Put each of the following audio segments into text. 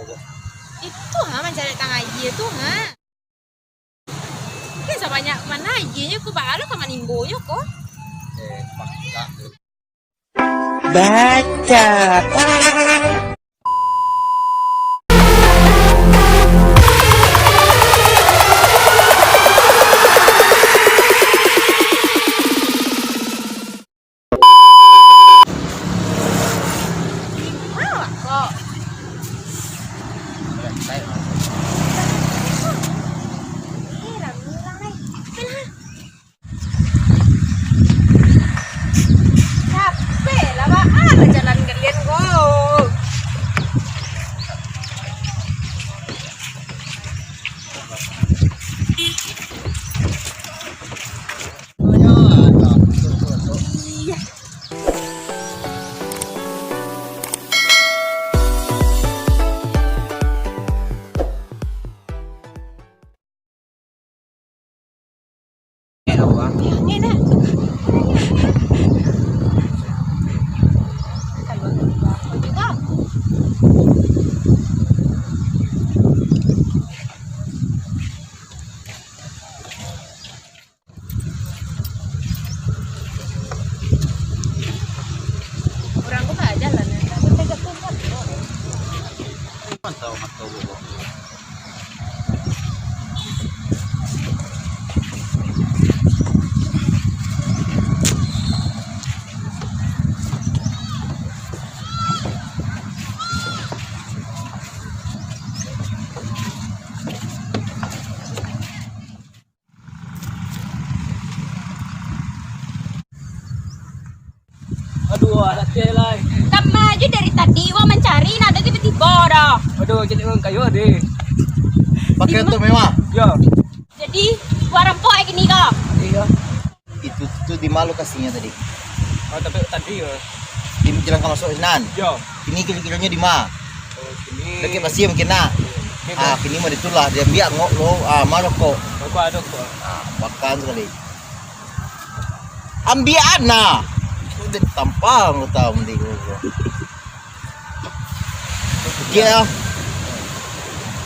bobo. Itu mencari tang aji itu Kan sebanyak mana ajinya ku balo ka manimboyo ko. Paksa. Baca. Malah kok. Capek lah Pak. Jalan kalian kok. Iya. Enak. Kalau juga. Orang ko ba jalan na. Tega ko ba? Mantap bobo. Aduh, ada telai. Kan maju dari tadi wah mencari nada tiba-tiba dah. Aduh, jadi orang kayu deh. Pakai itu mewah. Ya. Jadi warang po kayak gini kok. Iya. Itu di malu kasihnya tadi. Oh, tapi tadi ya. Di jalan ke masuk Isnan. Ya. Ini kilo-kilonya di ma. Oh, sini. Lagi pasti mungkin nak. Kini mau ditulah dia biar ngok lo malu kok. Aku ada kok. Makan sekali. Ambian nah. Udah tampang lo tahu mending lo. Dia.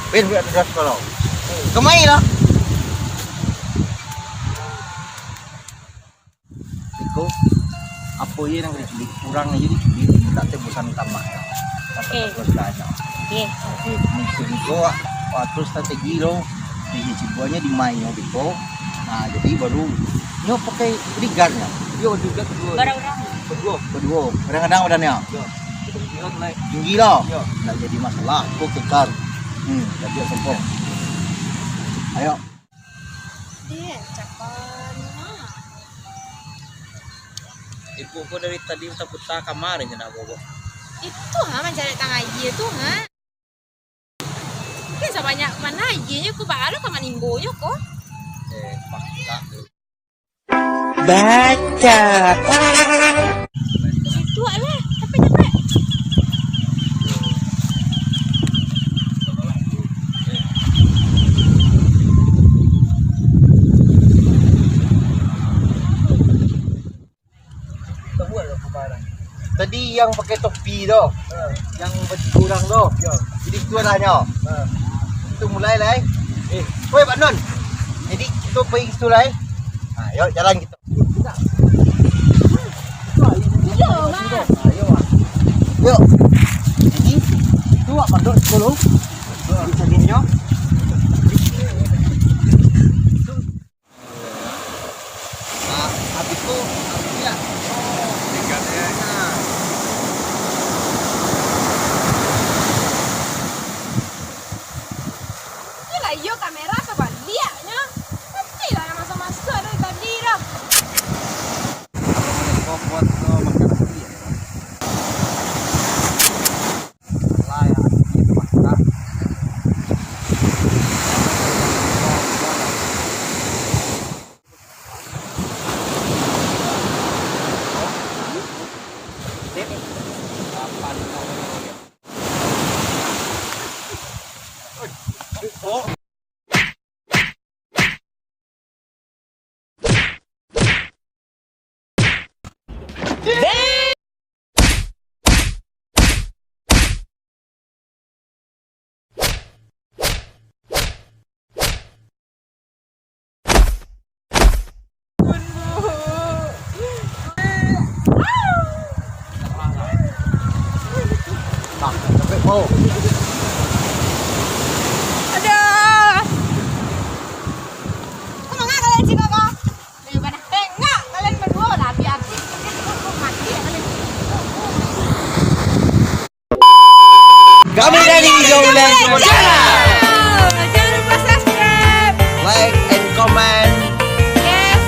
Biar terus kalau. Kemai lah. Iko apa ye nang kurang aja di tak tebusan tambah ya. Oke. Oke. Ini gua waktu strategi lo di cibuannya di main gitu. Nah, jadi baru nyo pakai rigarnya. Yo, juga kedua. Barang-barang. Kedua, kadang-kadang badannya Ya. Kita bilang naik. tinggi loh. Ya. Nggak jadi masalah, kok kekar. Tapi sempong. Ayo. Iya, capan. Ibu ko dari tadi putar kamar aja nak bobo. Itu mencari tang aji itu Kan sebanyak mana ajinya ku balo ka manimboyo ko. Paksa. Baca. Itu lah, capek-capek. Tahu ada kemarin. Tadi yang pakai topi doh, yang berkurang doh. Ya. Jadi itu adanya. Itu mulai lah. Woi Pak Non. Jadi itu pergi situ lah. Ayo jalan kita. Iya, Mas. Ayo. Yuk. Jadi itu apa mandor sekolah? Bisa dinyo. Nah, habis itu ya. Tinggalnya. Lah iyo kamera ka ba? Liaknya. Nanti lah yang masa-masa dari tadi dah. Kok buat makan nasi ya? Lah ya, itu masak. Oh. mo. Aduh. Sama nggak kalian sih kok? Daripada enggak kalian berdua lah biar sih mati ya kalian. Kami dari Jaulan Modala. Jangan lupa subscribe. Like and comment. Yes.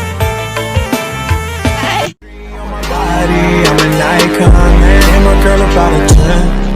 Body, I'm an icon, man. And my girl about a 10.